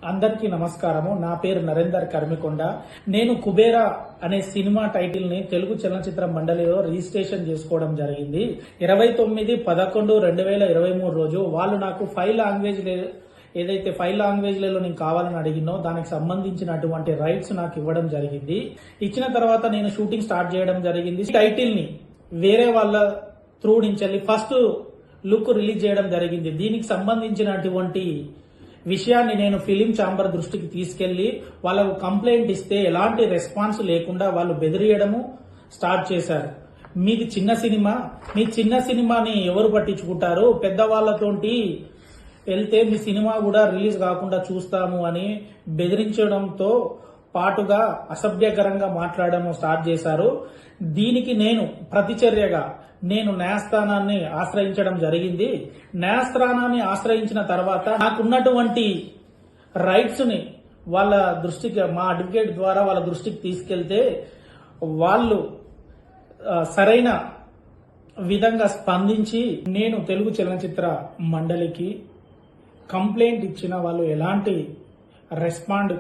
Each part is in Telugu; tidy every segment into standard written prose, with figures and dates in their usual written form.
అందరికీ నమస్కారము. నా పేరు నరేందర్ కర్మికొండ. నేను కుబేరా అనే సినిమా టైటిల్ ని తెలుగు చలనచిత్ర మండలిలో రిజిస్ట్రేషన్ చేసుకోవడం జరిగింది. 29/11/2023 రోజు వాళ్ళు నాకు 5 లాంగ్వేజ్ ఏదైతే 5 లాంగ్వేజ్లలో నేను కావాలని అడిగినో దానికి సంబంధించినటువంటి రైట్స్ నాకు ఇవ్వడం జరిగింది. ఇచ్చిన తర్వాత నేను షూటింగ్ స్టార్ట్ చేయడం జరిగింది. టైటిల్ ని వేరే వాళ్ళ త్రూ నుంచి ఫస్ట్ లుక్ రిలీజ్ చేయడం జరిగింది. దీనికి సంబంధించినటువంటి విషయాన్ని నేను ఫిలిం ఛాంబర్ దృష్టికి తీసుకెళ్లి వాళ్ళకు కంప్లైంట్ ఇస్తే ఎలాంటి రెస్పాన్స్ లేకుండా వాళ్ళు బెదిరియడము స్టార్ట్ చేశారు. మీది చిన్న సినిమా, మీ చిన్న సినిమాని ఎవరు పట్టించుకుంటారు, పెద్దవాళ్లతోటి వెళ్తే మీ సినిమా కూడా రిలీజ్ కాకుండా చూస్తాము అని బెదిరించడంతో పాటుగా అసభ్యకరంగా మాట్లాడడం స్టార్ట్ చేశారు. దీనికి నేను ప్రతిచర్యగా నేను న్యాయస్థానాన్ని ఆశ్రయించడం జరిగింది. న్యాయస్థానాన్ని ఆశ్రయించిన తర్వాత నాకున్నటువంటి రైట్స్ ని వాళ్ళ దృష్టికి, మా అడ్వకేట్ ద్వారా వాళ్ళ దృష్టికి తీసుకెళ్తే వాళ్ళు సరైన విధంగా స్పందించి నేను తెలుగు చలనచిత్ర మండలికి కంప్లైంట్ ఇచ్చిన వాళ్ళు ఎలాంటి రెస్పాండ్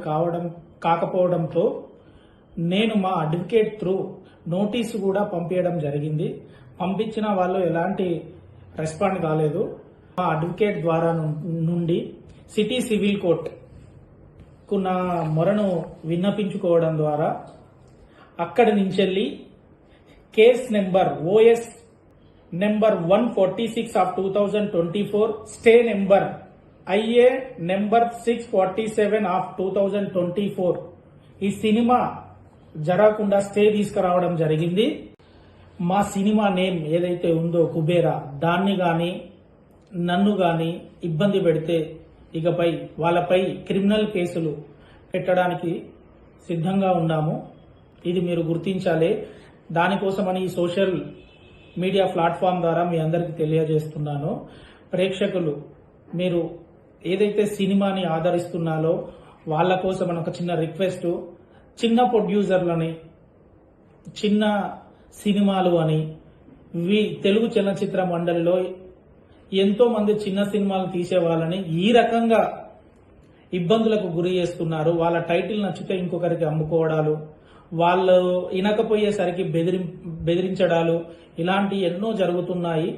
కాకపోవడంతో నేను మా అడ్వకేట్ త్రూ నోటీసు కూడా పంపించడం జరిగింది. పంపించిన వాళ్ళు ఎలాంటి రెస్పాండ్ కాలేదు. మా అడ్వకేట్ ద్వారా నుండి సిటీ సివిల్ కోర్ట్ కు నా మొరను విన్నపించుకోవడం ద్వారా అక్కడి నుంచి case number OS number 146/2024, stay number IA number 647/2024 ఈ సినిమా జరగకుండా స్టే తీసుకురావడం జరిగింది. మా సినిమా నేమ్ ఏదైతే ఉందో కుబేరా, దాన్ని గాని నన్ను గాని ఇబ్బంది పెడితే ఇకపై వాళ్ళపై క్రిమినల్ కేసులు పెట్టడానికి సిద్ధంగా ఉన్నాము. ఇది మీరు గుర్తించాలి. దానికోసమని ఈ సోషల్ మీడియా ప్లాట్ఫామ్ ద్వారా మీ అందరికీ తెలియజేస్తున్నాను. ప్రేక్షకులు మీరు ఏదైతే సినిమాని ఆదరిస్తున్నారో వాళ్ళ కోసం ఒక చిన్న రిక్వెస్ట్, చిన్న ప్రొడ్యూసర్లని, చిన్న సినిమాలు అని తెలుగు చలనచిత్ర మండలిలో ఎంతో మంది చిన్న సినిమాలు తీసే వాళ్ళని ఈ రకంగా ఇబ్బందులకు గురి చేస్తున్నారు. వాళ్ళ టైటిల్ నచ్చితే ఇంకొకరికి అమ్ముకోవడాలు, వాళ్ళు వినకపోయేసరికి బెదిరించడాలు, ఇలాంటి ఎన్నో జరుగుతున్నాయి.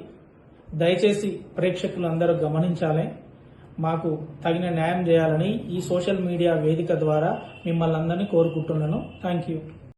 దయచేసి ప్రేక్షకులు అందరూ గమనించాలి. మాకు తగిన న్యాయం చేయాలని ఈ సోషల్ మీడియా వేదిక ద్వారా మిమ్మల్ని అందరినీ కోరుకుంటున్నాను. Thank you.